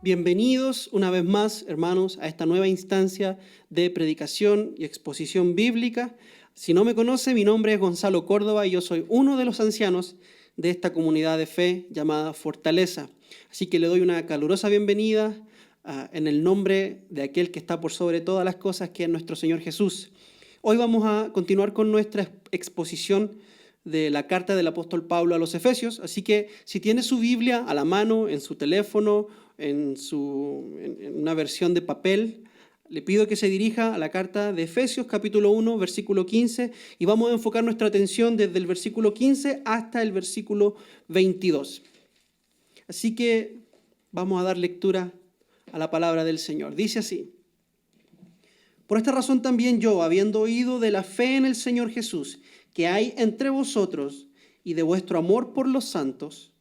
Bienvenidos una vez más, hermanos, a esta nueva instancia de predicación y exposición bíblica. Si no me conoce, mi nombre es Gonzalo Córdoba y yo soy uno de los ancianos de esta comunidad de fe llamada Fortaleza. Así que le doy una calurosa bienvenida en el nombre de aquel que está por sobre todas las cosas, que es nuestro Señor Jesús. Hoy vamos a continuar con nuestra exposición de la carta del apóstol Pablo a los Efesios. Así que si tiene su Biblia a la mano, en su teléfono, en una versión de papel, le pido que se dirija a la carta de Efesios capítulo 1, versículo 15, y vamos a enfocar nuestra atención desde el versículo 15 hasta el versículo 22. Así que vamos a dar lectura a la palabra del Señor. Dice así: por esta razón también yo, habiendo oído de la fe en el Señor Jesús que hay entre vosotros y de vuestro amor por los santos,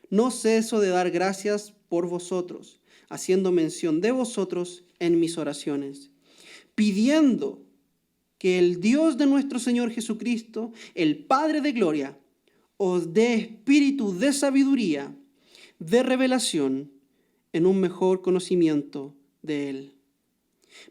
no ceso de dar gracias por vosotros, haciendo mención de vosotros en mis oraciones, pidiendo que el Dios de nuestro Señor Jesucristo, el Padre de gloria, os dé espíritu de sabiduría, de revelación, en un mejor conocimiento de Él.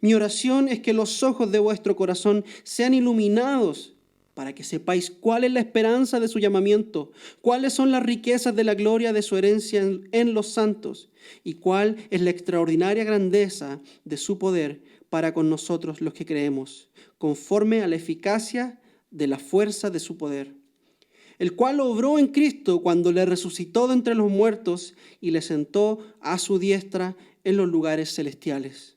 Mi oración es que los ojos de vuestro corazón sean iluminados para que sepáis cuál es la esperanza de su llamamiento, cuáles son las riquezas de la gloria de su herencia en los santos, y cuál es la extraordinaria grandeza de su poder para con nosotros los que creemos, conforme a la eficacia de la fuerza de su poder, el cual obró en Cristo cuando le resucitó de entre los muertos y le sentó a su diestra en los lugares celestiales,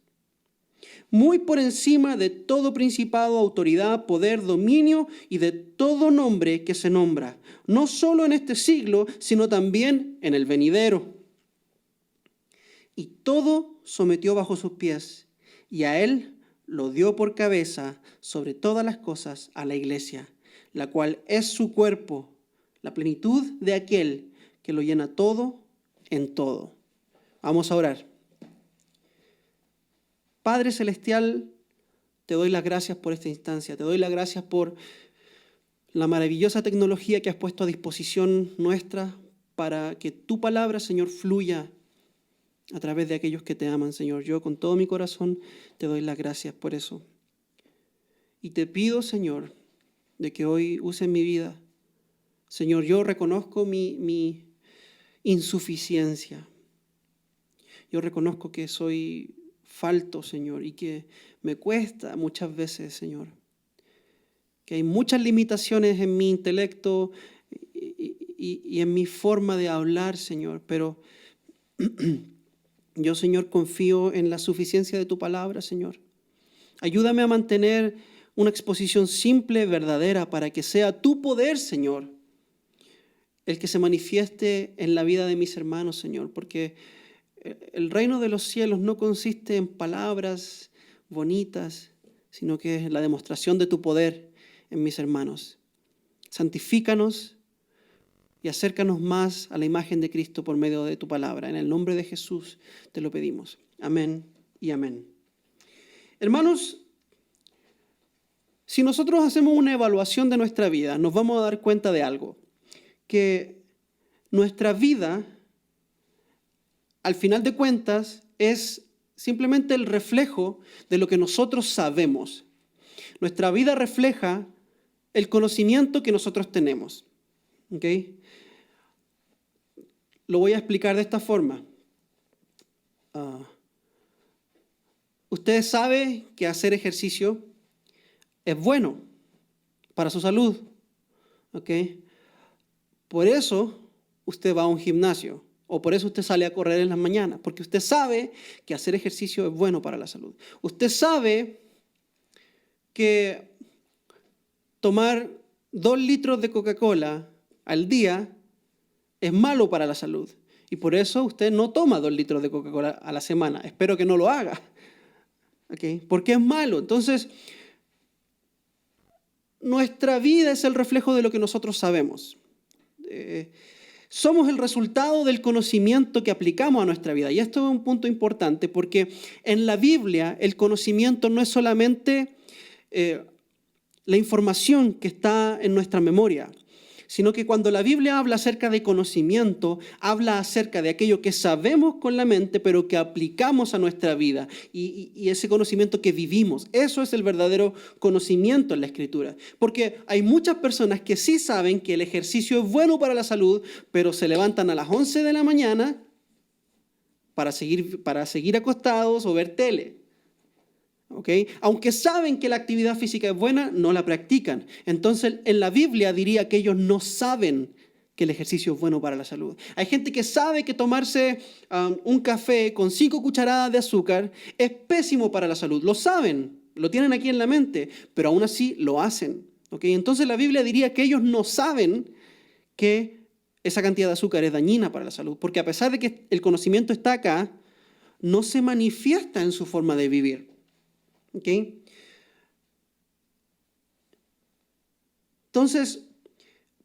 muy por encima de todo principado, autoridad, poder, dominio y de todo nombre que se nombra, no solo en este siglo, sino también en el venidero. Y todo sometió bajo sus pies, y a él lo dio por cabeza sobre todas las cosas a la iglesia, la cual es su cuerpo, la plenitud de aquel que lo llena todo en todo. Vamos a orar. Padre Celestial, te doy las gracias por esta instancia, te doy las gracias por la maravillosa tecnología que has puesto a disposición nuestra para que tu palabra, Señor, fluya a través de aquellos que te aman, Señor. Yo con todo mi corazón te doy las gracias por eso. Y te pido, Señor, de que hoy uses mi vida. Señor, yo reconozco mi insuficiencia. Yo reconozco que soy falto, Señor, y que me cuesta muchas veces, Señor, que hay muchas limitaciones en mi intelecto y en mi forma de hablar, Señor, pero yo, Señor, confío en la suficiencia de tu palabra, Señor. Ayúdame a mantener una exposición simple, verdadera, para que sea tu poder, Señor, el que se manifieste en la vida de mis hermanos, Señor, porque el reino de los cielos no consiste en palabras bonitas, sino que es la demostración de tu poder en mis hermanos. Santifícanos y acércanos más a la imagen de Cristo por medio de tu palabra. En el nombre de Jesús te lo pedimos. Amén y amén. Hermanos, si nosotros hacemos una evaluación de nuestra vida, nos vamos a dar cuenta de algo, que nuestra vida, al final de cuentas, es simplemente el reflejo de lo que nosotros sabemos. Nuestra vida refleja el conocimiento que nosotros tenemos. ¿Ok? Lo voy a explicar de esta forma. Usted sabe que hacer ejercicio es bueno para su salud. ¿Ok? Por eso usted va a un gimnasio. O por eso usted sale a correr en las mañanas, porque usted sabe que hacer ejercicio es bueno para la salud. Usted sabe que tomar 2 litros de Coca-Cola al día es malo para la salud. Y por eso usted no toma 2 litros de Coca-Cola a la semana. Espero que no lo haga. ¿Okay? Porque es malo. Entonces, nuestra vida es el reflejo de lo que nosotros sabemos. Somos el resultado del conocimiento que aplicamos a nuestra vida. Y esto es un punto importante porque en la Biblia el conocimiento no es solamente la información que está en nuestra memoria, sino que cuando la Biblia habla acerca de conocimiento, habla acerca de aquello que sabemos con la mente, pero que aplicamos a nuestra vida y ese conocimiento que vivimos. Eso es el verdadero conocimiento en la Escritura. Porque hay muchas personas que sí saben que el ejercicio es bueno para la salud, pero se levantan a las 11 de la mañana para seguir acostados o ver tele. ¿Okay? Aunque saben que la actividad física es buena, no la practican. Entonces, en la Biblia diría que ellos no saben que el ejercicio es bueno para la salud. Hay gente que sabe que tomarse un café con 5 cucharadas de azúcar es pésimo para la salud. Lo saben, lo tienen aquí en la mente, pero aún así lo hacen. ¿Okay? Entonces, la Biblia diría que ellos no saben que esa cantidad de azúcar es dañina para la salud, porque a pesar de que el conocimiento está acá, no se manifiesta en su forma de vivir. ¿Okay? Entonces,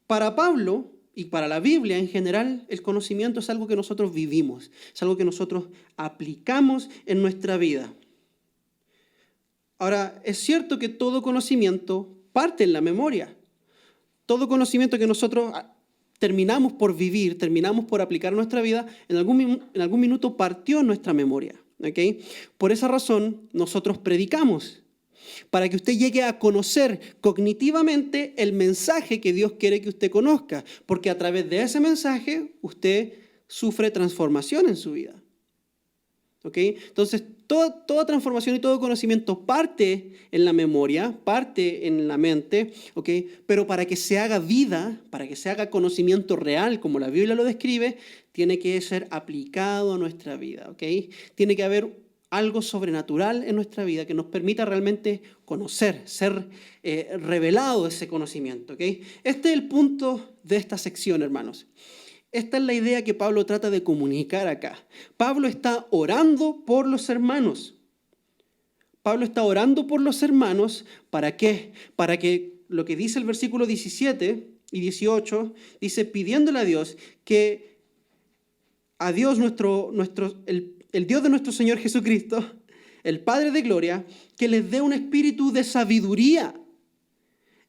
para Pablo y para la Biblia en general, el conocimiento es algo que nosotros vivimos, es algo que nosotros aplicamos en nuestra vida. Ahora, es cierto que todo conocimiento parte en la memoria. Todo conocimiento que nosotros terminamos por vivir, terminamos por aplicar en nuestra vida, en algún minuto partió en nuestra memoria. ¿Okay? Por esa razón, nosotros predicamos, para que usted llegue a conocer cognitivamente el mensaje que Dios quiere que usted conozca, porque a través de ese mensaje usted sufre transformación en su vida. ¿Okay? Entonces, toda transformación y todo conocimiento parte en la memoria, parte en la mente, ¿okay? Pero para que se haga vida, para que se haga conocimiento real, como la Biblia lo describe, tiene que ser aplicado a nuestra vida. ¿Okay? Tiene que haber algo sobrenatural en nuestra vida que nos permita realmente conocer, ser revelado ese conocimiento. ¿Okay? Este es el punto de esta sección, hermanos. Esta es la idea que Pablo trata de comunicar acá. Pablo está orando por los hermanos. Pablo está orando por los hermanos, ¿para qué? Para que lo que dice el versículo 17 y 18, dice, pidiéndole a Dios que a Dios, el Dios de nuestro Señor Jesucristo, el Padre de gloria, que les dé un espíritu de sabiduría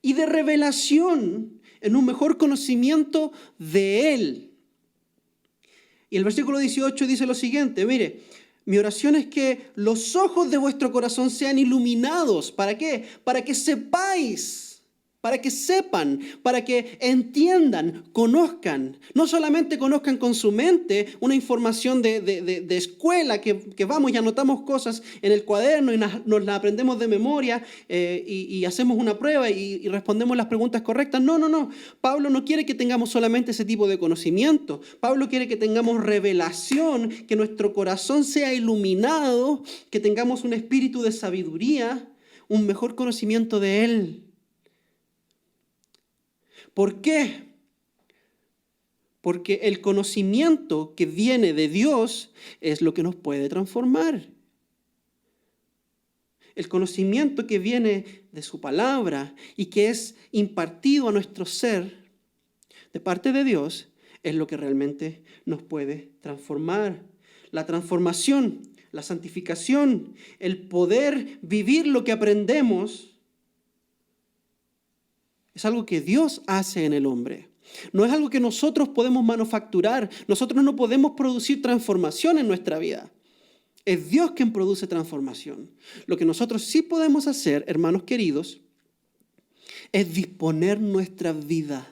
y de revelación en un mejor conocimiento de Él. Y el versículo 18 dice lo siguiente, mire, mi oración es que los ojos de vuestro corazón sean iluminados. ¿Para qué? Para que sepáis, para que sepan, para que entiendan, conozcan. No solamente conozcan con su mente una información de escuela, que vamos y anotamos cosas en el cuaderno y nos la aprendemos de memoria y hacemos una prueba y respondemos las preguntas correctas. No. Pablo no quiere que tengamos solamente ese tipo de conocimiento. Pablo quiere que tengamos revelación, que nuestro corazón sea iluminado, que tengamos un espíritu de sabiduría, un mejor conocimiento de Él. ¿Por qué? Porque el conocimiento que viene de Dios es lo que nos puede transformar. El conocimiento que viene de su palabra y que es impartido a nuestro ser de parte de Dios es lo que realmente nos puede transformar. La transformación, la santificación, el poder vivir lo que aprendemos es algo que Dios hace en el hombre. No es algo que nosotros podemos manufacturar. Nosotros no podemos producir transformación en nuestra vida. Es Dios quien produce transformación. Lo que nosotros sí podemos hacer, hermanos queridos, es disponer nuestra vida.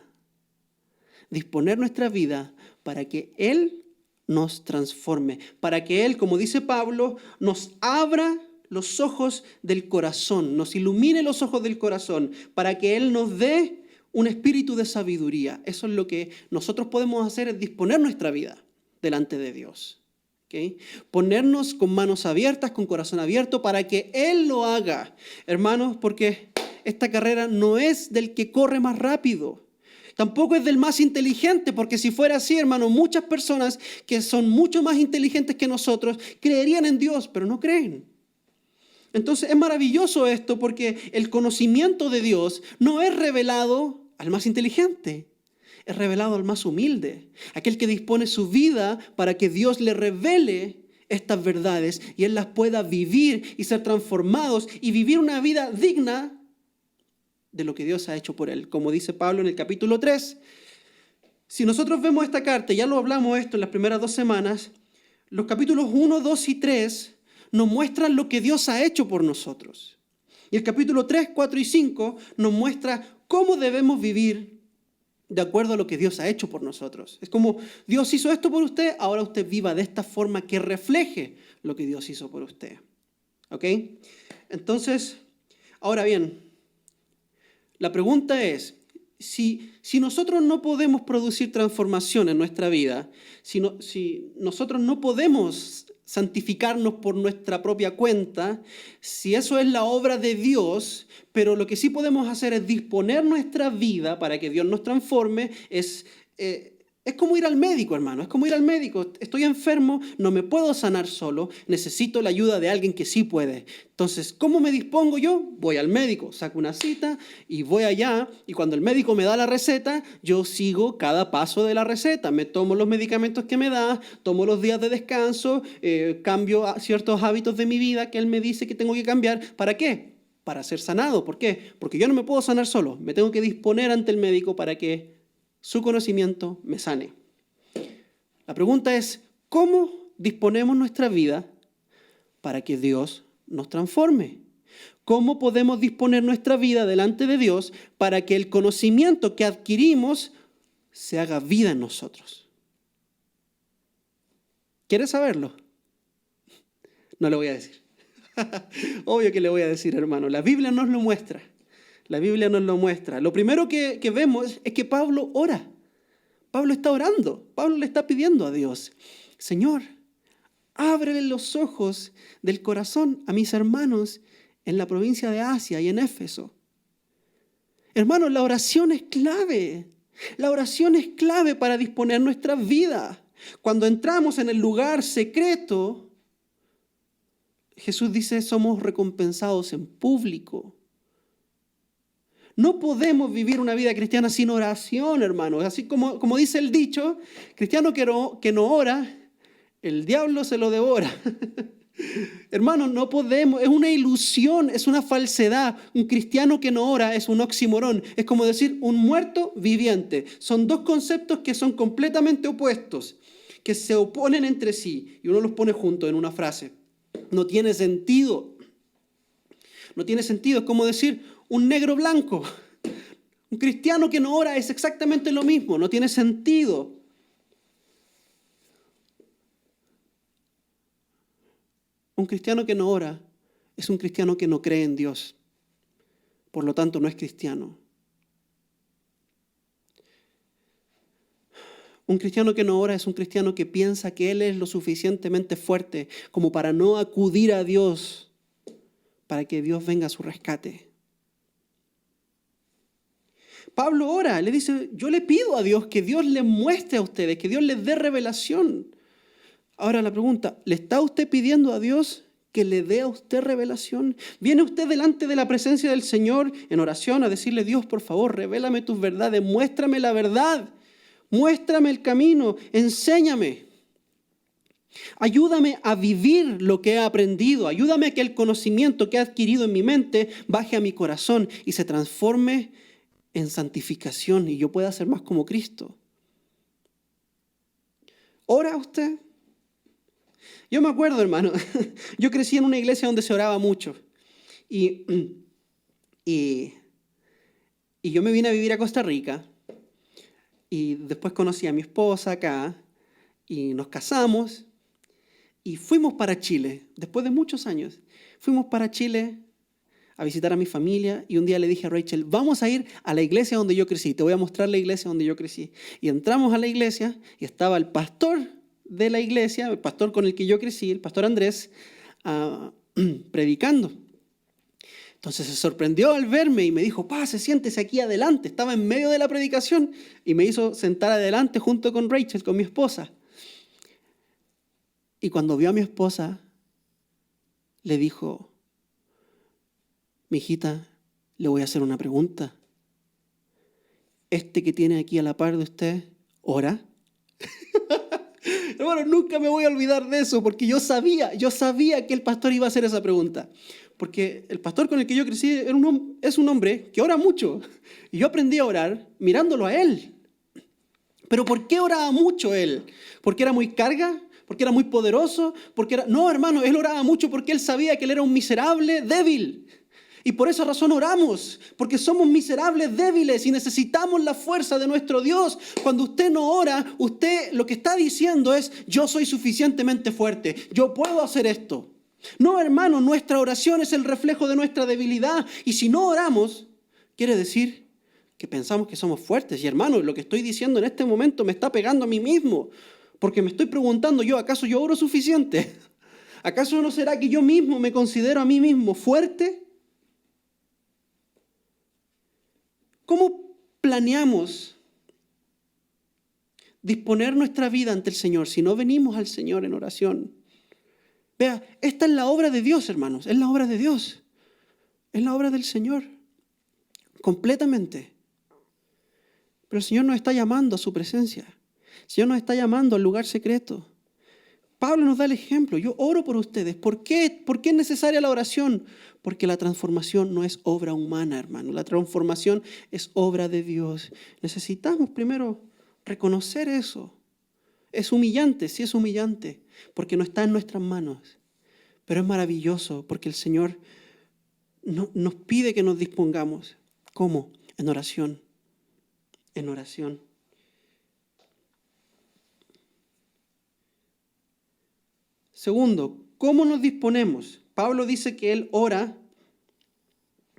Disponer nuestra vida para que Él nos transforme. Para que Él, como dice Pablo, nos abra los ojos del corazón, nos ilumine los ojos del corazón, para que Él nos dé un espíritu de sabiduría. Eso es lo que nosotros podemos hacer, es disponer nuestra vida delante de Dios. ¿Okay? Ponernos con manos abiertas, con corazón abierto, para que Él lo haga. Hermanos, porque esta carrera no es del que corre más rápido. Tampoco es del más inteligente, porque si fuera así, hermanos, muchas personas que son mucho más inteligentes que nosotros creerían en Dios, pero no creen. Entonces es maravilloso esto porque el conocimiento de Dios no es revelado al más inteligente, es revelado al más humilde, aquel que dispone su vida para que Dios le revele estas verdades y él las pueda vivir y ser transformados y vivir una vida digna de lo que Dios ha hecho por él. Como dice Pablo en el capítulo 3, Si nosotros vemos esta carta, ya lo hablamos esto en las primeras 2 semanas, los capítulos 1, 2 y 3 nos muestran lo que Dios ha hecho por nosotros. Y el capítulo 3, 4 y 5 nos muestra cómo debemos vivir de acuerdo a lo que Dios ha hecho por nosotros. Es como, Dios hizo esto por usted, ahora usted viva de esta forma que refleje lo que Dios hizo por usted. ¿Ok? Entonces, ahora bien, la pregunta es, si nosotros no podemos producir transformación en nuestra vida, si nosotros no podemos santificarnos por nuestra propia cuenta, si eso es la obra de Dios, pero lo que sí podemos hacer es disponer nuestra vida para que Dios nos transforme, es como ir al médico, hermano, es como ir al médico. Estoy enfermo, no me puedo sanar solo, necesito la ayuda de alguien que sí puede. Entonces, ¿cómo me dispongo yo? Voy al médico, saco una cita y voy allá, y cuando el médico me da la receta, yo sigo cada paso de la receta. Me tomo los medicamentos que me da, tomo los días de descanso, cambio ciertos hábitos de mi vida que él me dice que tengo que cambiar. ¿Para qué? Para ser sanado. ¿Por qué? Porque yo no me puedo sanar solo, me tengo que disponer ante el médico para que su conocimiento me sane. La pregunta es, ¿cómo disponemos nuestra vida para que Dios nos transforme? ¿Cómo podemos disponer nuestra vida delante de Dios para que el conocimiento que adquirimos se haga vida en nosotros? ¿Quieres saberlo? No le voy a decir. Obvio que le voy a decir, hermano. La Biblia nos lo muestra. La Biblia nos lo muestra. Lo primero que vemos es que Pablo ora. Pablo está orando. Pablo le está pidiendo a Dios, Señor, ábrele los ojos del corazón a mis hermanos en la provincia de Asia y en Éfeso. Hermanos, la oración es clave. La oración es clave para disponer nuestra vida. Cuando entramos en el lugar secreto, Jesús dice, somos recompensados en público. No podemos vivir una vida cristiana sin oración, hermanos. Así como dice el dicho, cristiano que no ora, el diablo se lo devora. Hermanos, no podemos, es una ilusión, es una falsedad. Un cristiano que no ora es un oxímoron. Es como decir un muerto viviente. Son dos conceptos que son completamente opuestos, que se oponen entre sí y uno los pone juntos en una frase. No tiene sentido. No tiene sentido, es como decir un negro blanco. Un cristiano que no ora es exactamente lo mismo, no tiene sentido. Un cristiano que no ora es un cristiano que no cree en Dios. Por lo tanto, no es cristiano. Un cristiano que no ora es un cristiano que piensa que él es lo suficientemente fuerte como para no acudir a Dios para que Dios venga a su rescate. Pablo ora, le dice, yo le pido a Dios que Dios les muestre a ustedes, que Dios les dé revelación. Ahora la pregunta, ¿le está usted pidiendo a Dios que le dé a usted revelación? ¿Viene usted delante de la presencia del Señor en oración a decirle, Dios, por favor, revélame tus verdades, muéstrame la verdad, muéstrame el camino, enséñame? Ayúdame a vivir lo que he aprendido, ayúdame a que el conocimiento que he adquirido en mi mente baje a mi corazón y se transforme en santificación y yo pueda ser más como Cristo. ¿Ora usted? Yo me acuerdo, hermano, yo crecí en una iglesia donde se oraba mucho y yo me vine a vivir a Costa Rica y después conocí a mi esposa acá y nos casamos y fuimos para Chile, después de muchos años, fuimos para Chile a visitar a mi familia y un día le dije a Rachel, vamos a ir a la iglesia donde yo crecí, te voy a mostrar la iglesia donde yo crecí. Y entramos a la iglesia y estaba el pastor de la iglesia, el pastor con el que yo crecí, el pastor Andrés, predicando. Entonces se sorprendió al verme y me dijo, siéntese aquí adelante. Estaba en medio de la predicación y me hizo sentar adelante junto con Rachel, con mi esposa. Y cuando vio a mi esposa, le dijo, mijita, le voy a hacer una pregunta. ¿Este que tiene aquí a la par de usted, ora? Hermano, nunca me voy a olvidar de eso, porque yo sabía que el pastor iba a hacer esa pregunta. Porque el pastor con el que yo crecí es un hombre que ora mucho. Y yo aprendí a orar mirándolo a él. ¿Pero por qué oraba mucho él? ¿Porque era muy carga? ¿Porque era muy poderoso? No, hermano, él oraba mucho porque él sabía que él era un miserable débil. Y por esa razón oramos, porque somos miserables débiles y necesitamos la fuerza de nuestro Dios. Cuando usted no ora, usted lo que está diciendo es, yo soy suficientemente fuerte, yo puedo hacer esto. No, hermano, nuestra oración es el reflejo de nuestra debilidad. Y si no oramos, quiere decir que pensamos que somos fuertes. Y hermano, lo que estoy diciendo en este momento me está pegando a mí mismo. Porque me estoy preguntando ¿acaso yo oro suficiente? ¿Acaso no será que yo mismo me considero a mí mismo fuerte? ¿Cómo planeamos disponer nuestra vida ante el Señor si no venimos al Señor en oración? Vea, esta es la obra de Dios, hermanos, es la obra de Dios. Es la obra del Señor, completamente. Pero el Señor nos está llamando a su presencia. El Señor nos está llamando al lugar secreto. Pablo nos da el ejemplo. Yo oro por ustedes. ¿Por qué? ¿Por qué es necesaria la oración? Porque la transformación no es obra humana, hermano. La transformación es obra de Dios. Necesitamos primero reconocer eso. Es humillante, sí es humillante, porque no está en nuestras manos. Pero es maravilloso porque el Señor nos pide que nos dispongamos. ¿Cómo? En oración. En oración. Segundo, ¿cómo nos disponemos? Pablo dice que él ora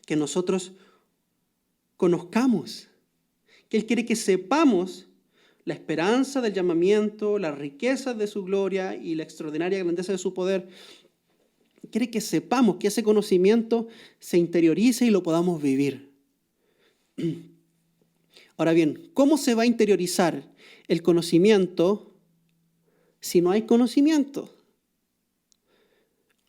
que nosotros conozcamos, que él quiere que sepamos la esperanza del llamamiento, las riquezas de su gloria y la extraordinaria grandeza de su poder. Quiere que sepamos, que ese conocimiento se interiorice y lo podamos vivir. Ahora bien, ¿cómo se va a interiorizar el conocimiento si no hay conocimiento?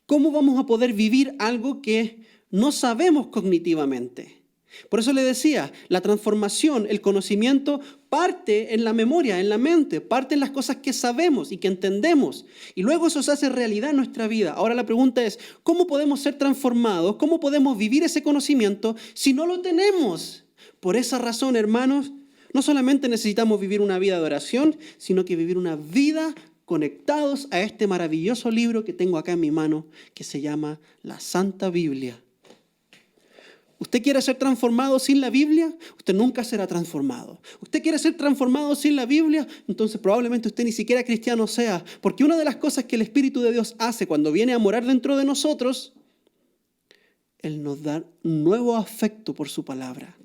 ¿Cómo vamos a poder vivir algo que no sabemos cognitivamente? Por eso le decía, la transformación, el conocimiento parte en la memoria, en la mente, parte en las cosas que sabemos y que entendemos. Y luego eso se hace realidad en nuestra vida. Ahora la pregunta es, ¿cómo podemos ser transformados? ¿Cómo podemos vivir ese conocimiento si no lo tenemos? Por esa razón, hermanos, no solamente necesitamos vivir una vida de oración, sino que vivir una vida conectados a este maravilloso libro que tengo acá en mi mano, que se llama la Santa Biblia. ¿Usted quiere ser transformado sin la Biblia? Usted nunca será transformado. ¿Usted quiere ser transformado sin la Biblia? Entonces probablemente usted ni siquiera cristiano sea. Porque una de las cosas que el Espíritu de Dios hace cuando viene a morar dentro de nosotros, Él nos da un nuevo afecto por su palabra.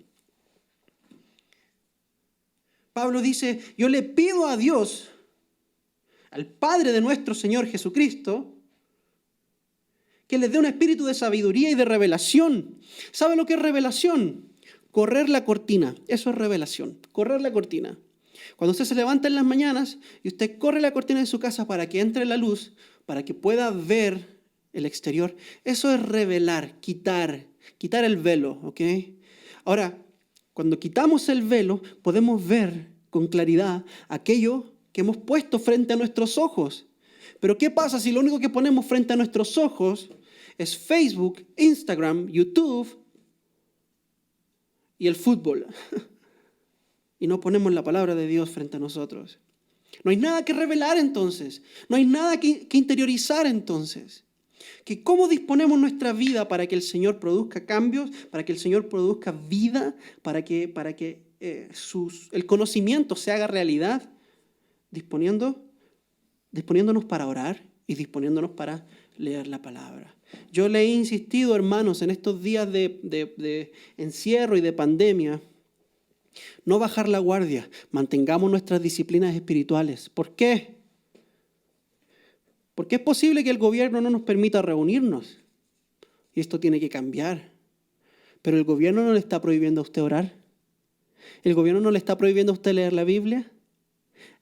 Pablo dice, yo le pido a Dios, al Padre de nuestro Señor Jesucristo, que les dé un espíritu de sabiduría y de revelación. ¿Sabe lo que es revelación? Correr la cortina. Eso es revelación. Correr la cortina. Cuando usted se levanta en las mañanas y usted corre la cortina de su casa para que entre la luz, para que pueda ver el exterior, eso es revelar, quitar el velo, ¿ok? Ahora, cuando quitamos el velo, podemos ver con claridad aquello que hemos puesto frente a nuestros ojos. Pero ¿qué pasa si lo único que ponemos frente a nuestros ojos es Facebook, Instagram, YouTube y el fútbol? Y no ponemos la palabra de Dios frente a nosotros. No hay nada que revelar entonces. No hay nada que interiorizar entonces. Que ¿cómo disponemos nuestra vida para que el Señor produzca cambios, para que el Señor produzca vida, para que el conocimiento se haga realidad? Disponiéndonos para orar y disponiéndonos para leer la palabra. Yo le he insistido, hermanos, en estos días de encierro y de pandemia, no bajar la guardia, mantengamos nuestras disciplinas espirituales. ¿Por qué? Porque es posible que el gobierno no nos permita reunirnos y esto tiene que cambiar. Pero el gobierno no le está prohibiendo a usted orar. El gobierno no le está prohibiendo a usted leer la Biblia.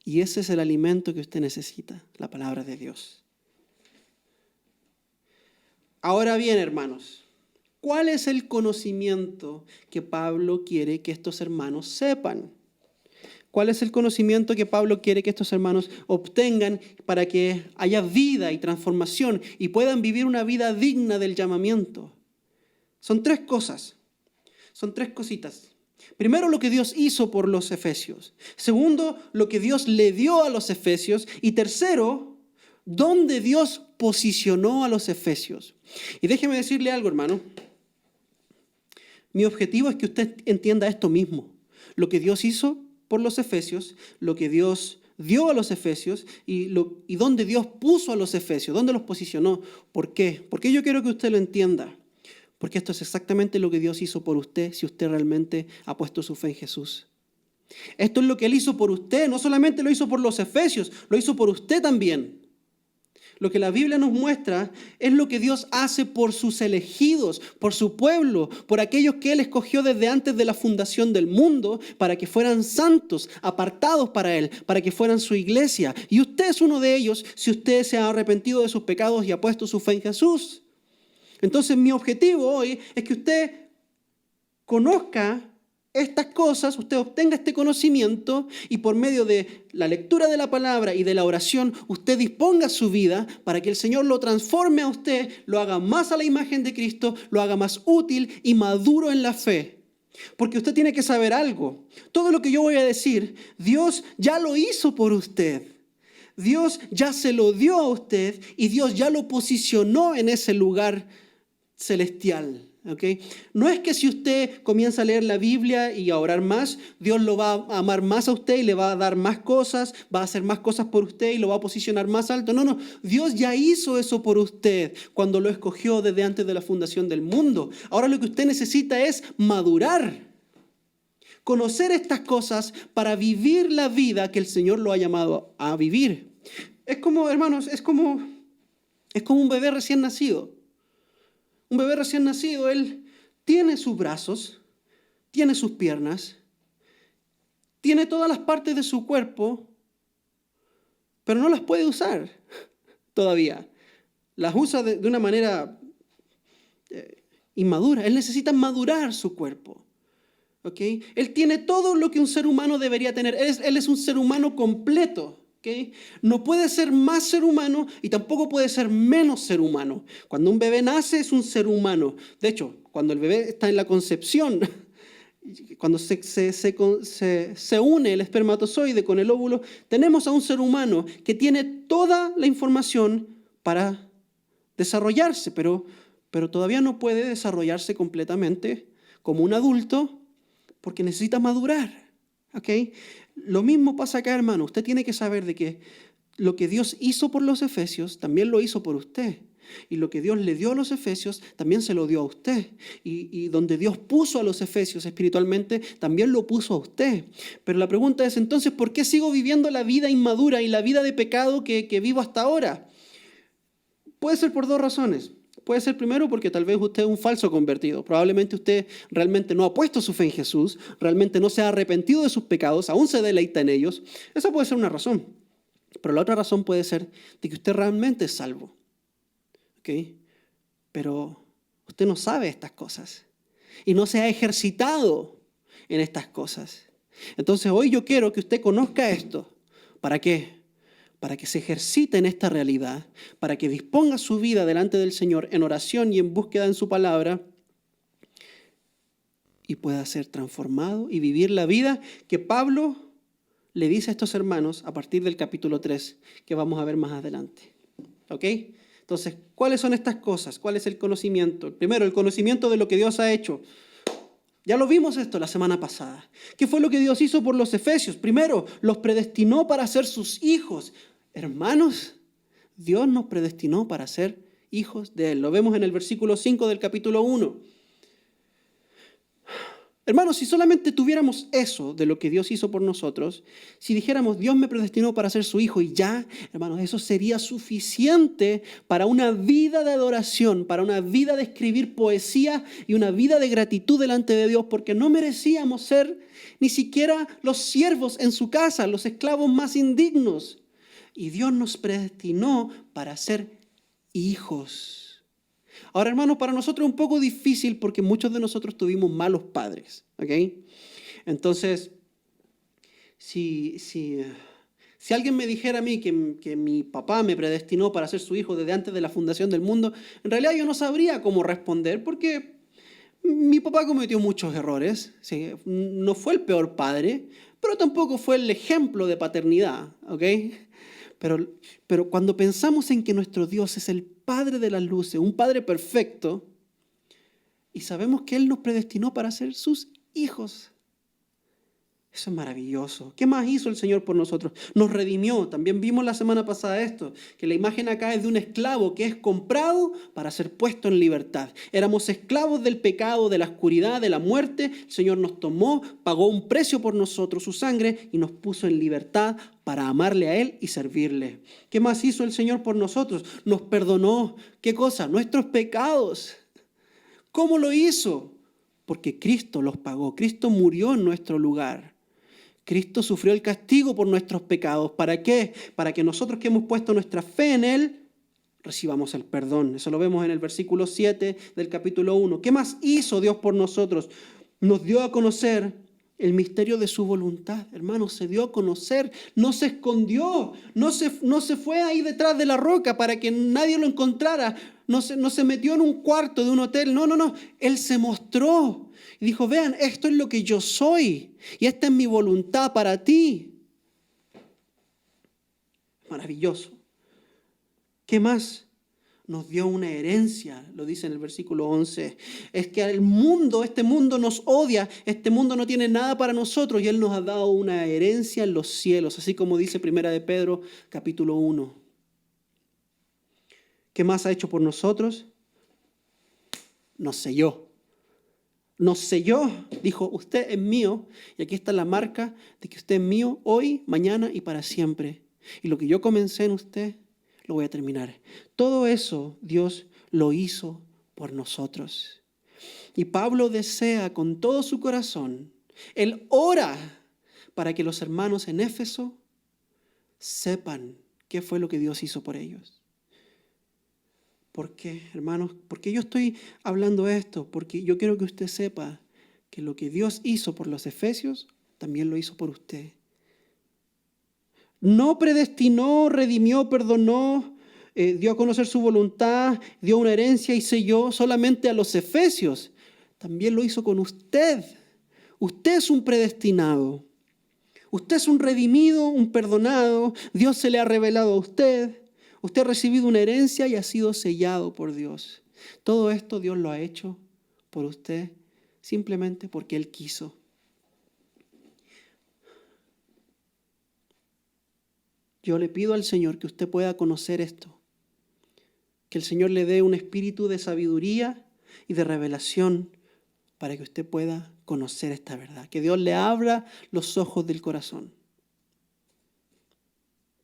Y ese es el alimento que usted necesita, la palabra de Dios. Ahora bien, hermanos, ¿cuál es el conocimiento que Pablo quiere que estos hermanos sepan? ¿Cuál es el conocimiento que Pablo quiere que estos hermanos obtengan para que haya vida y transformación y puedan vivir una vida digna del llamamiento? Son tres cosas, son tres cositas. Primero, lo que Dios hizo por los efesios. Segundo, lo que Dios le dio a los efesios. Y tercero, dónde Dios posicionó a los efesios. Y déjeme decirle algo, hermano. Mi objetivo es que usted entienda esto mismo. Lo que Dios hizo por los efesios, lo que Dios dio a los efesios y dónde Dios puso a los efesios, dónde los posicionó. ¿Por qué? Porque yo quiero que usted lo entienda. Porque esto es exactamente lo que Dios hizo por usted si usted realmente ha puesto su fe en Jesús. Esto es lo que Él hizo por usted. No solamente lo hizo por los efesios, lo hizo por usted también. Lo que la Biblia nos muestra es lo que Dios hace por sus elegidos, por su pueblo, por aquellos que Él escogió desde antes de la fundación del mundo para que fueran santos, apartados para Él, para que fueran su iglesia. Y usted es uno de ellos si usted se ha arrepentido de sus pecados y ha puesto su fe en Jesús. Entonces mi objetivo hoy es que usted conozca estas cosas, usted obtenga este conocimiento y por medio de la lectura de la palabra y de la oración, usted disponga su vida para que el Señor lo transforme a usted, lo haga más a la imagen de Cristo, lo haga más útil y maduro en la fe. Porque usted tiene que saber algo. Todo lo que yo voy a decir, Dios ya lo hizo por usted. Dios ya se lo dio a usted y Dios ya lo posicionó en ese lugar celestial. ¿Okay? No es que si usted comienza a leer la Biblia y a orar más, Dios lo va a amar más a usted y le va a dar más cosas, va a hacer más cosas por usted y lo va a posicionar más alto. No, Dios ya hizo eso por usted cuando lo escogió desde antes de la fundación del mundo. Ahora lo que usted necesita es madurar, conocer estas cosas para vivir la vida que el Señor lo ha llamado a vivir. Es como, hermanos, es como un bebé recién nacido. Un bebé recién nacido, él tiene sus brazos, tiene sus piernas, tiene todas las partes de su cuerpo, pero no las puede usar todavía. Las usa de una manera inmadura. Él necesita madurar su cuerpo. ¿Okay? Él tiene todo lo que un ser humano debería tener. Él es un ser humano completo. ¿Okay? No puede ser más ser humano y tampoco puede ser menos ser humano. Cuando un bebé nace es un ser humano. De hecho, cuando el bebé está en la concepción, cuando se une el espermatozoide con el óvulo, tenemos a un ser humano que tiene toda la información para desarrollarse, pero todavía no puede desarrollarse completamente como un adulto porque necesita madurar. ¿Okay? Lo mismo pasa acá, hermano. Usted tiene que saber de que lo que Dios hizo por los efesios también lo hizo por usted. Y lo que Dios le dio a los efesios también se lo dio a usted. Y donde Dios puso a los efesios espiritualmente, también lo puso a usted. Pero la pregunta es entonces, ¿por qué sigo viviendo la vida inmadura y la vida de pecado que vivo hasta ahora? Puede ser por dos razones. Puede ser primero porque tal vez usted es un falso convertido. Probablemente usted realmente no ha puesto su fe en Jesús, realmente no se ha arrepentido de sus pecados, aún se deleita en ellos. Esa puede ser una razón. Pero la otra razón puede ser de que usted realmente es salvo. ¿Okay? Pero usted no sabe estas cosas y no se ha ejercitado en estas cosas. Entonces hoy yo quiero que usted conozca esto. ¿Para qué? Para que se ejercite en esta realidad, para que disponga su vida delante del Señor en oración y en búsqueda en su palabra y pueda ser transformado y vivir la vida que Pablo le dice a estos hermanos a partir del capítulo 3, que vamos a ver más adelante. ¿Ok? Entonces, ¿cuáles son estas cosas? ¿Cuál es el conocimiento? Primero, el conocimiento de lo que Dios ha hecho. Ya lo vimos esto la semana pasada. ¿Qué fue lo que Dios hizo por los efesios? Primero, los predestinó para ser sus hijos. Hermanos, Dios nos predestinó para ser hijos de Él. Lo vemos en el versículo 5 del capítulo 1. Hermanos, si solamente tuviéramos eso de lo que Dios hizo por nosotros, si dijéramos Dios me predestinó para ser su hijo y ya, hermanos, eso sería suficiente para una vida de adoración, para una vida de escribir poesía y una vida de gratitud delante de Dios, porque no merecíamos ser ni siquiera los siervos en su casa, los esclavos más indignos. Y Dios nos predestinó para ser hijos. Ahora, hermanos, para nosotros es un poco difícil porque muchos de nosotros tuvimos malos padres, ¿ok? Entonces, si alguien me dijera a mí que mi papá me predestinó para ser su hijo desde antes de la fundación del mundo, en realidad yo no sabría cómo responder porque Mi papá cometió muchos errores, ¿sí? No fue el peor padre, pero tampoco fue el ejemplo de paternidad, ¿ok? Pero cuando pensamos en que nuestro Dios es el Padre de las luces, un Padre perfecto, y sabemos que Él nos predestinó para ser sus hijos, eso es maravilloso. ¿Qué más hizo el Señor por nosotros? Nos redimió. También vimos la semana pasada esto, que la imagen acá es de un esclavo que es comprado para ser puesto en libertad. Éramos esclavos del pecado, de la oscuridad, de la muerte. El Señor nos tomó, pagó un precio por nosotros, su sangre, y nos puso en libertad para amarle a Él y servirle. ¿Qué más hizo el Señor por nosotros? Nos perdonó. ¿Qué cosa? Nuestros pecados. ¿Cómo lo hizo? Porque Cristo los pagó. Cristo murió en nuestro lugar. Cristo sufrió el castigo por nuestros pecados. ¿Para qué? Para que nosotros que hemos puesto nuestra fe en Él, recibamos el perdón. Eso lo vemos en el versículo 7 del capítulo 1. ¿Qué más hizo Dios por nosotros? Nos dio a conocer el misterio de su voluntad. Hermanos, se dio a conocer, no se escondió, no se fue ahí detrás de la roca para que nadie lo encontrara, no se metió en un cuarto de un hotel, no. Él se mostró y dijo, vean, esto es lo que yo soy y esta es mi voluntad para ti. Maravilloso. ¿Qué más? Nos dio una herencia, lo dice en el versículo 11. Es que este mundo nos odia, este mundo no tiene nada para nosotros y Él nos ha dado una herencia en los cielos, así como dice Primera de Pedro, capítulo 1. ¿Qué más ha hecho por nosotros? Nos selló. Nos selló, dijo, usted es mío y aquí está la marca de que usted es mío hoy, mañana y para siempre. Y lo que yo comencé en usted, lo voy a terminar. Todo eso Dios lo hizo por nosotros. Y Pablo desea con todo su corazón, él ora para que los hermanos en Éfeso sepan qué fue lo que Dios hizo por ellos. ¿Por qué, hermanos? ¿Por qué yo estoy hablando esto? Porque yo quiero que usted sepa que lo que Dios hizo por los efesios, también lo hizo por usted. No predestinó, redimió, perdonó, dio a conocer su voluntad, dio una herencia y selló solamente a los efesios. También lo hizo con usted. Usted es un predestinado. Usted es un redimido, un perdonado. Dios se le ha revelado a usted. Usted ha recibido una herencia y ha sido sellado por Dios. Todo esto Dios lo ha hecho por usted simplemente porque Él quiso. Yo le pido al Señor que usted pueda conocer esto, que el Señor le dé un espíritu de sabiduría y de revelación para que usted pueda conocer esta verdad, que Dios le abra los ojos del corazón,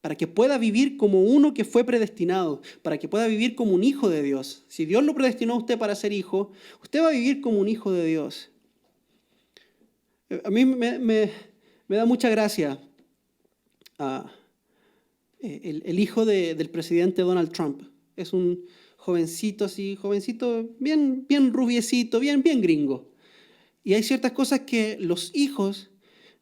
para que pueda vivir como uno que fue predestinado, para que pueda vivir como un hijo de Dios. Si Dios lo predestinó a usted para ser hijo, usted va a vivir como un hijo de Dios. A mí me da mucha gracia el hijo del presidente Donald Trump. Es un jovencito bien rubiecito, bien gringo. Y hay ciertas cosas que los hijos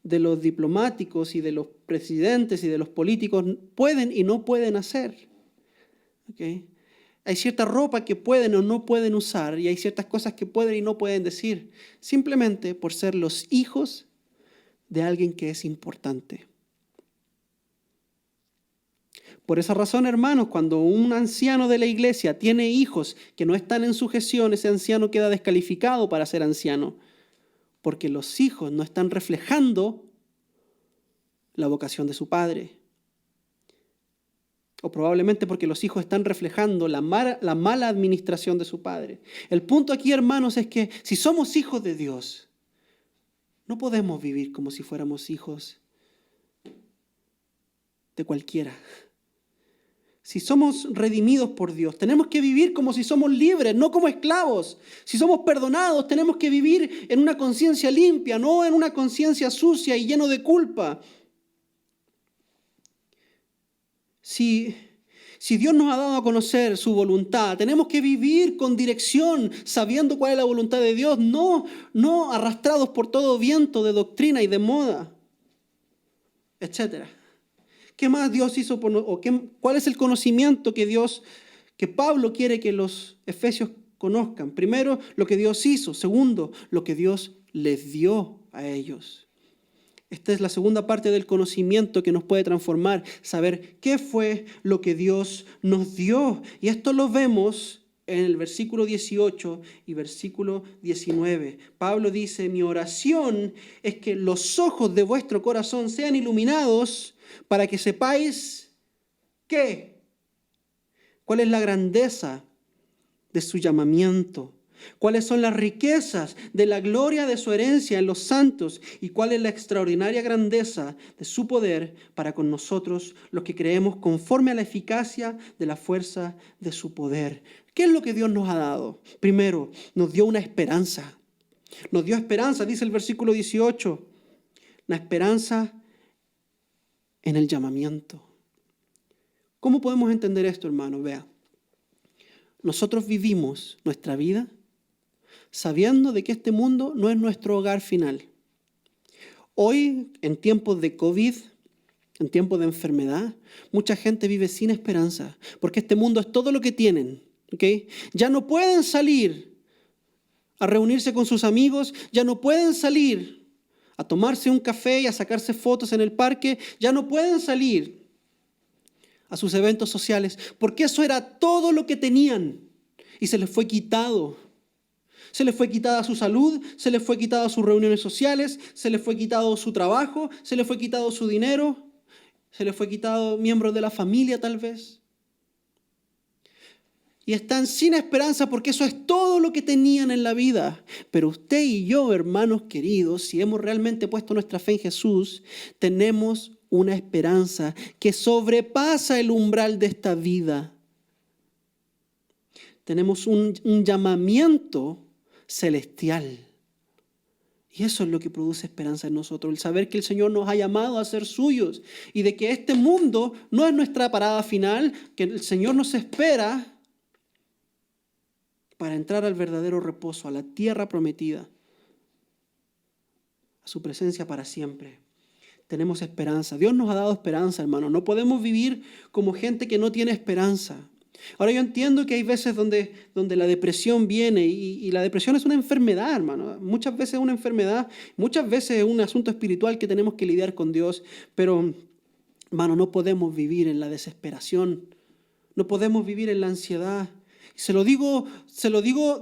de los diplomáticos y de los presidentes y de los políticos pueden y no pueden hacer. ¿Okay? Hay cierta ropa que pueden o no pueden usar y hay ciertas cosas que pueden y no pueden decir, simplemente por ser los hijos de alguien que es importante. Por esa razón, hermanos, cuando un anciano de la iglesia tiene hijos que no están en sujeción, ese anciano queda descalificado para ser anciano, porque los hijos no están reflejando la vocación de su padre. O probablemente porque los hijos están reflejando la mala administración de su padre. El punto aquí, hermanos, es que si somos hijos de Dios, no podemos vivir como si fuéramos hijos de cualquiera. Si somos redimidos por Dios, tenemos que vivir como si somos libres, no como esclavos. Si somos perdonados, tenemos que vivir en una conciencia limpia, no en una conciencia sucia y lleno de culpa. Si Dios nos ha dado a conocer su voluntad, tenemos que vivir con dirección, sabiendo cuál es la voluntad de Dios, no arrastrados por todo viento de doctrina y de moda, etcétera. ¿Qué más Dios hizo cuál es el conocimiento que Pablo quiere que los efesios conozcan. Primero, lo que Dios hizo. Segundo, lo que Dios les dio a ellos. Esta es la segunda parte del conocimiento que nos puede transformar. Saber qué fue lo que Dios nos dio. Y esto lo vemos en el versículo 18 y versículo 19. Pablo dice, mi oración es que los ojos de vuestro corazón sean iluminados para que sepáis qué, cuál es la grandeza de su llamamiento, cuáles son las riquezas de la gloria de su herencia en los santos y cuál es la extraordinaria grandeza de su poder para con nosotros los que creemos conforme a la eficacia de la fuerza de su poder. ¿Qué es lo que Dios nos ha dado? Primero, nos dio una esperanza. Nos dio esperanza, dice el versículo 18, la esperanza en el llamamiento. ¿Cómo podemos entender esto, hermano? Vea, nosotros vivimos nuestra vida sabiendo de que este mundo no es nuestro hogar final. Hoy, en tiempos de COVID, en tiempos de enfermedad, mucha gente vive sin esperanza, porque este mundo es todo lo que tienen, ¿okay? Ya no pueden salir a reunirse con sus amigos, ya no pueden salir a tomarse un café y a sacarse fotos en el parque, ya no pueden salir a sus eventos sociales, porque eso era todo lo que tenían y se les fue quitado. Se les fue quitada su salud, se les fue quitado sus reuniones sociales, se les fue quitado su trabajo, se les fue quitado su dinero, se les fue quitado miembros de la familia tal vez. Y están sin esperanza porque eso es todo lo que tenían en la vida. Pero usted y yo, hermanos queridos, si hemos realmente puesto nuestra fe en Jesús, tenemos una esperanza que sobrepasa el umbral de esta vida. Tenemos un llamamiento celestial. Y eso es lo que produce esperanza en nosotros, el saber que el Señor nos ha llamado a ser suyos y de que este mundo no es nuestra parada final, que el Señor nos espera para entrar al verdadero reposo, a la tierra prometida, a su presencia para siempre. Tenemos esperanza. Dios nos ha dado esperanza, hermano. No podemos vivir como gente que no tiene esperanza. Ahora yo entiendo que hay veces donde la depresión viene y la depresión es una enfermedad, hermano. Muchas veces es una enfermedad, muchas veces es un asunto espiritual que tenemos que lidiar con Dios. Pero, hermano, no podemos vivir en la desesperación. No podemos vivir en la ansiedad. Se lo digo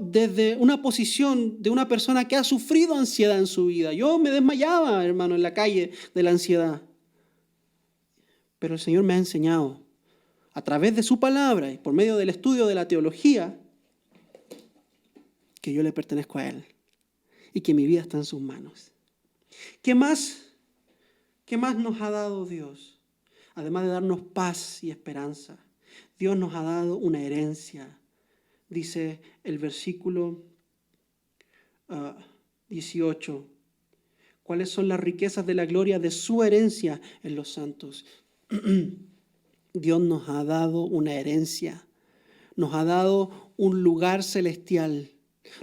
desde una posición de una persona que ha sufrido ansiedad en su vida. Yo me desmayaba, hermano, en la calle de la ansiedad. Pero el Señor me ha enseñado a través de su palabra y por medio del estudio de la teología, que yo le pertenezco a Él y que mi vida está en sus manos. ¿Qué más nos ha dado Dios? Además de darnos paz y esperanza, Dios nos ha dado una herencia. Dice el versículo 18, ¿cuáles son las riquezas de la gloria de su herencia en los santos? Dios nos ha dado una herencia, nos ha dado un lugar celestial,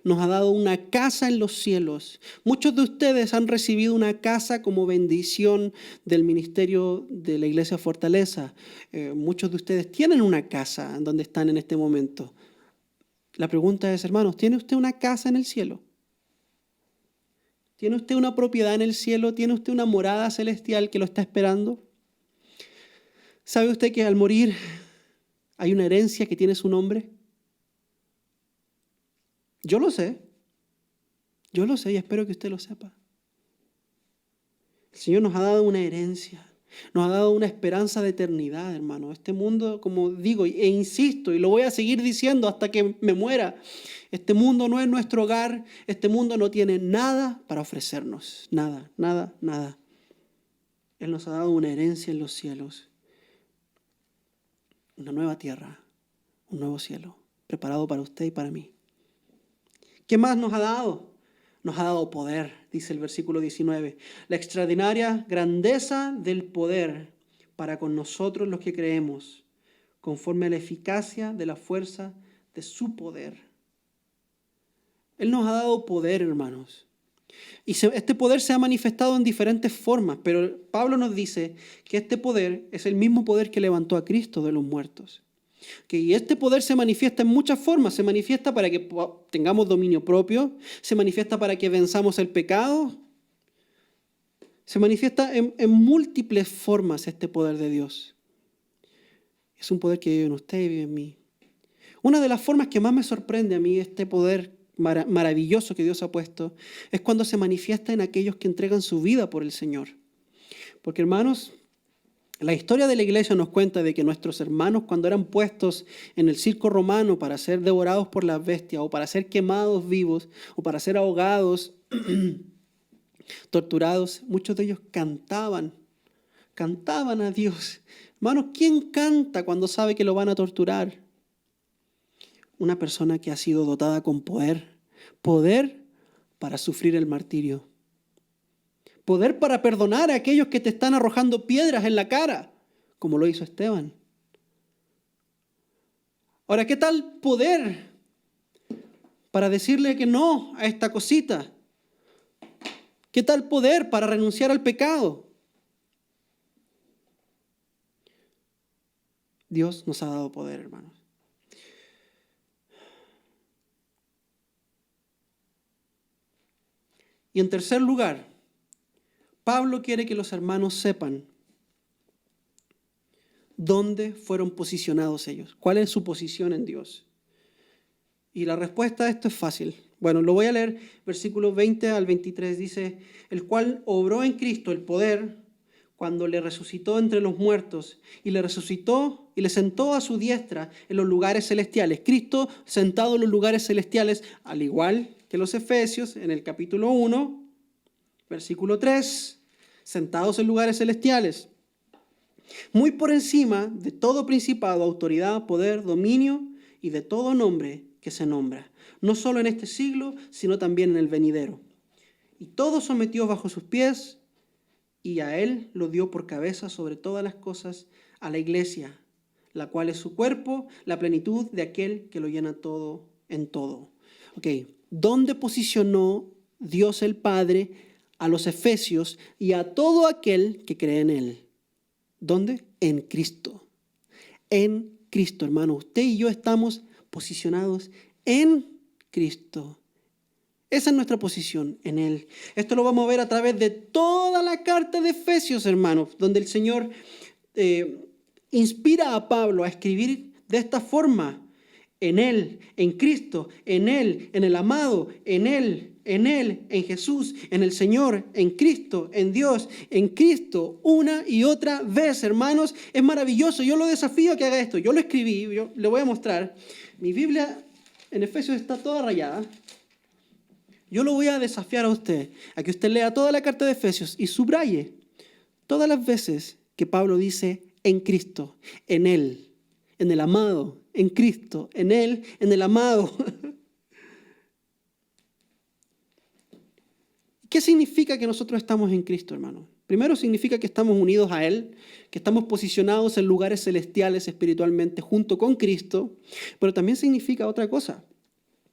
nos ha dado una casa en los cielos. Muchos de ustedes han recibido una casa como bendición del ministerio de la Iglesia Fortaleza. Muchos de ustedes tienen una casa en donde están en este momento. La pregunta es, hermanos, ¿tiene usted una casa en el cielo? ¿Tiene usted una propiedad en el cielo? ¿Tiene usted una morada celestial que lo está esperando? ¿Sabe usted que al morir hay una herencia que tiene su nombre? Yo lo sé y espero que usted lo sepa. El Señor nos ha dado una herencia, nos ha dado una esperanza de eternidad, hermano. Este mundo, como digo e insisto, y lo voy a seguir diciendo hasta que me muera, este mundo no es nuestro hogar, este mundo no tiene nada para ofrecernos, nada, nada, nada. Él nos ha dado una herencia en los cielos. Una nueva tierra, un nuevo cielo, preparado para usted y para mí. ¿Qué más nos ha dado? Nos ha dado poder, dice el versículo 19. La extraordinaria grandeza del poder para con nosotros los que creemos, conforme a la eficacia de la fuerza de su poder. Él nos ha dado poder, hermanos. Y este poder se ha manifestado en diferentes formas, pero Pablo nos dice que este poder es el mismo poder que levantó a Cristo de los muertos. Y este poder se manifiesta en muchas formas. Se manifiesta para que tengamos dominio propio, se manifiesta para que venzamos el pecado. Se manifiesta en múltiples formas este poder de Dios. Es un poder que vive en usted y vive en mí. Una de las formas que más me sorprende a mí este poder maravilloso que Dios ha puesto es cuando se manifiesta en aquellos que entregan su vida por el Señor. Porque, hermanos, la historia de la iglesia nos cuenta de que nuestros hermanos, cuando eran puestos en el circo romano para ser devorados por las bestias o para ser quemados vivos o para ser ahogados, torturados, muchos de ellos cantaban a Dios. Hermanos, ¿quién canta cuando sabe que lo van a torturar? Una persona que ha sido dotada con poder para sufrir el martirio. Poder para perdonar a aquellos que te están arrojando piedras en la cara, como lo hizo Esteban. Ahora, ¿qué tal poder para decirle que no a esta cosita? ¿Qué tal poder para renunciar al pecado? Dios nos ha dado poder, hermanos. Y en tercer lugar, Pablo quiere que los hermanos sepan dónde fueron posicionados ellos, cuál es su posición en Dios. Y la respuesta a esto es fácil. Bueno, lo voy a leer, versículos 20 al 23, dice, el cual obró en Cristo el poder cuando le resucitó entre los muertos y le resucitó y le sentó a su diestra en los lugares celestiales. Cristo sentado en los lugares celestiales, al igual que los Efesios en el capítulo 1, versículo 3, sentados en lugares celestiales, muy por encima de todo principado, autoridad, poder, dominio y de todo nombre que se nombra, no solo en este siglo, sino también en el venidero. Y todo sometió bajo sus pies, y a él lo dio por cabeza sobre todas las cosas a la iglesia, la cual es su cuerpo, la plenitud de aquel que lo llena todo en todo. ¿Dónde posicionó Dios el Padre a los efesios y a todo aquel que cree en él? ¿Dónde? En Cristo. En Cristo, hermano. Usted y yo estamos posicionados en Cristo. Esa es nuestra posición en Él. Esto lo vamos a ver a través de toda la carta de Efesios, hermanos, donde el Señor inspira a Pablo a escribir de esta forma. En Él, en Cristo, en Él, en el amado, en Él, en Jesús, en el Señor, en Cristo, en Dios, en Cristo, una y otra vez, hermanos. Es maravilloso. Yo lo desafío a que haga esto. Yo lo escribí, yo le voy a mostrar. Mi Biblia en Efesios está toda rayada. Yo lo voy a desafiar a usted, a que usted lea toda la carta de Efesios y subraye todas las veces que Pablo dice en Cristo, en Él, en el amado, en Cristo, en Él, en el amado. ¿Qué significa que nosotros estamos en Cristo, hermano? Primero significa que estamos unidos a Él, que estamos posicionados en lugares celestiales espiritualmente junto con Cristo, pero también significa otra cosa,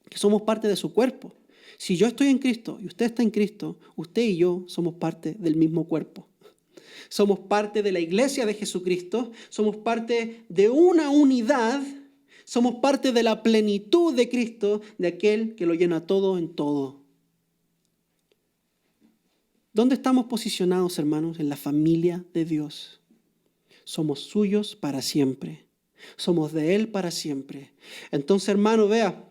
que somos parte de su cuerpo. Si yo estoy en Cristo y usted está en Cristo, usted y yo somos parte del mismo cuerpo. Somos parte de la iglesia de Jesucristo, somos parte de una unidad, somos parte de la plenitud de Cristo, de aquel que lo llena todo en todo. ¿Dónde estamos posicionados, hermanos? En la familia de Dios. Somos suyos para siempre. Somos de Él para siempre. Entonces, hermano, vea,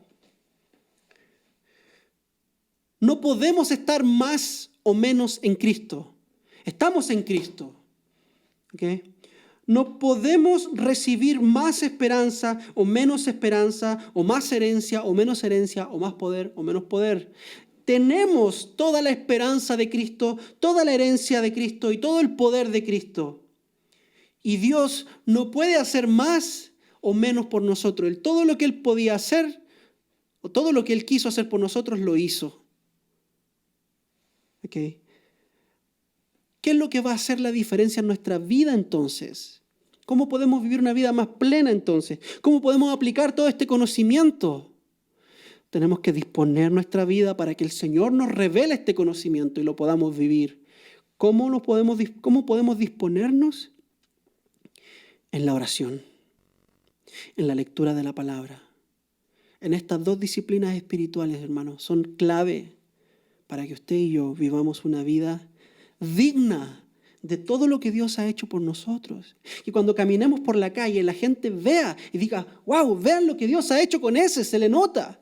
no podemos estar más o menos en Cristo. Estamos en Cristo. No podemos recibir más esperanza o menos esperanza, o más herencia o menos herencia, o más poder o menos poder. Tenemos toda la esperanza de Cristo, toda la herencia de Cristo y todo el poder de Cristo. Y Dios no puede hacer más o menos por nosotros. Todo lo que Él podía hacer, o todo lo que Él quiso hacer por nosotros, lo hizo. ¿Qué es lo que va a hacer la diferencia en nuestra vida entonces? ¿Cómo podemos vivir una vida más plena entonces? ¿Cómo podemos aplicar todo este conocimiento? Tenemos que disponer nuestra vida para que el Señor nos revele este conocimiento y lo podamos vivir. ¿Cómo podemos disponernos? En la oración. en la lectura de la palabra. En estas dos disciplinas espirituales, hermanos, son clave para que usted y yo vivamos una vida digna de todo lo que Dios ha hecho por nosotros. Y cuando caminemos por la calle, la gente vea y diga, wow, vean lo que Dios ha hecho con ese, se le nota.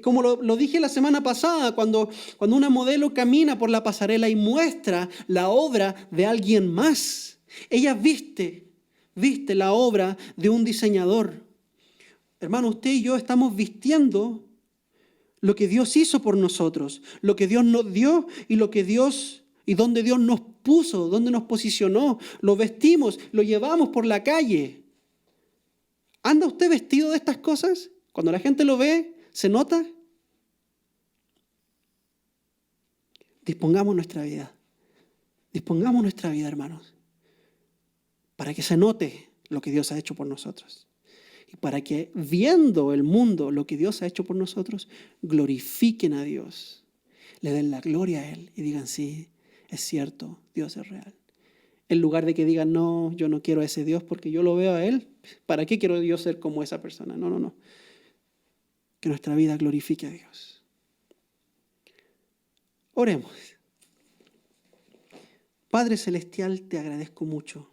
Como lo dije la semana pasada, cuando una modelo camina por la pasarela y muestra la obra de alguien más, ella viste la obra de un diseñador. Hermano, usted y yo estamos vistiendo lo que Dios hizo por nosotros, lo que Dios nos dio y donde Dios nos puso, donde nos posicionó. Lo vestimos, lo llevamos por la calle. ¿Anda usted vestido de estas cosas? Cuando la gente lo ve, ¿se nota? Dispongamos nuestra vida, hermanos, para que se note lo que Dios ha hecho por nosotros. Y para que, viendo el mundo lo que Dios ha hecho por nosotros, glorifiquen a Dios, le den la gloria a Él y digan, sí, es cierto, Dios es real. En lugar de que digan, no, yo no quiero a ese Dios porque yo lo veo a Él, ¿para qué quiero yo ser como esa persona? No. Que nuestra vida glorifique a Dios. Oremos. Padre Celestial, te agradezco mucho.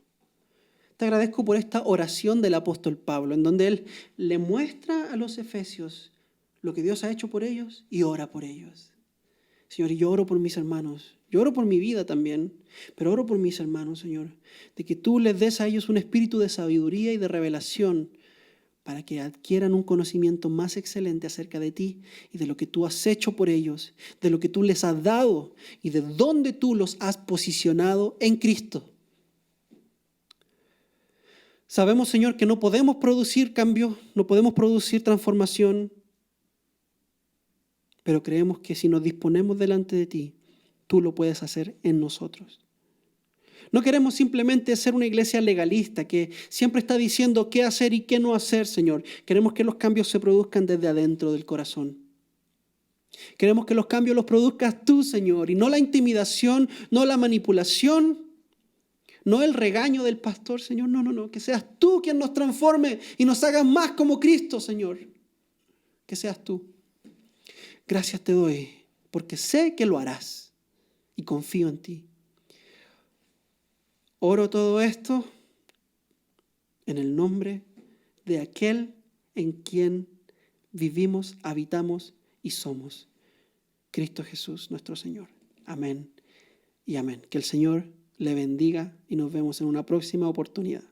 Te agradezco por esta oración del apóstol Pablo, en donde él le muestra a los efesios lo que Dios ha hecho por ellos y ora por ellos. Señor, yo oro por mis hermanos, yo oro por mi vida también, pero oro por mis hermanos, Señor, de que tú les des a ellos un espíritu de sabiduría y de revelación para que adquieran un conocimiento más excelente acerca de ti y de lo que tú has hecho por ellos, de lo que tú les has dado y de dónde tú los has posicionado en Cristo. Sabemos, Señor, que no podemos producir cambio, no podemos producir transformación, pero creemos que si nos disponemos delante de ti, tú lo puedes hacer en nosotros. No queremos simplemente ser una iglesia legalista que siempre está diciendo qué hacer y qué no hacer, Señor. Queremos que los cambios se produzcan desde adentro del corazón. Queremos que los cambios los produzcas tú, Señor, y no la intimidación, no la manipulación, no el regaño del pastor, Señor. No. Que seas tú quien nos transforme y nos hagas más como Cristo, Señor. Que seas tú. Gracias te doy porque sé que lo harás y confío en ti. Oro todo esto en el nombre de aquel en quien vivimos, habitamos y somos. Cristo Jesús, nuestro Señor. Amén y amén. Que el Señor le bendiga y nos vemos en una próxima oportunidad.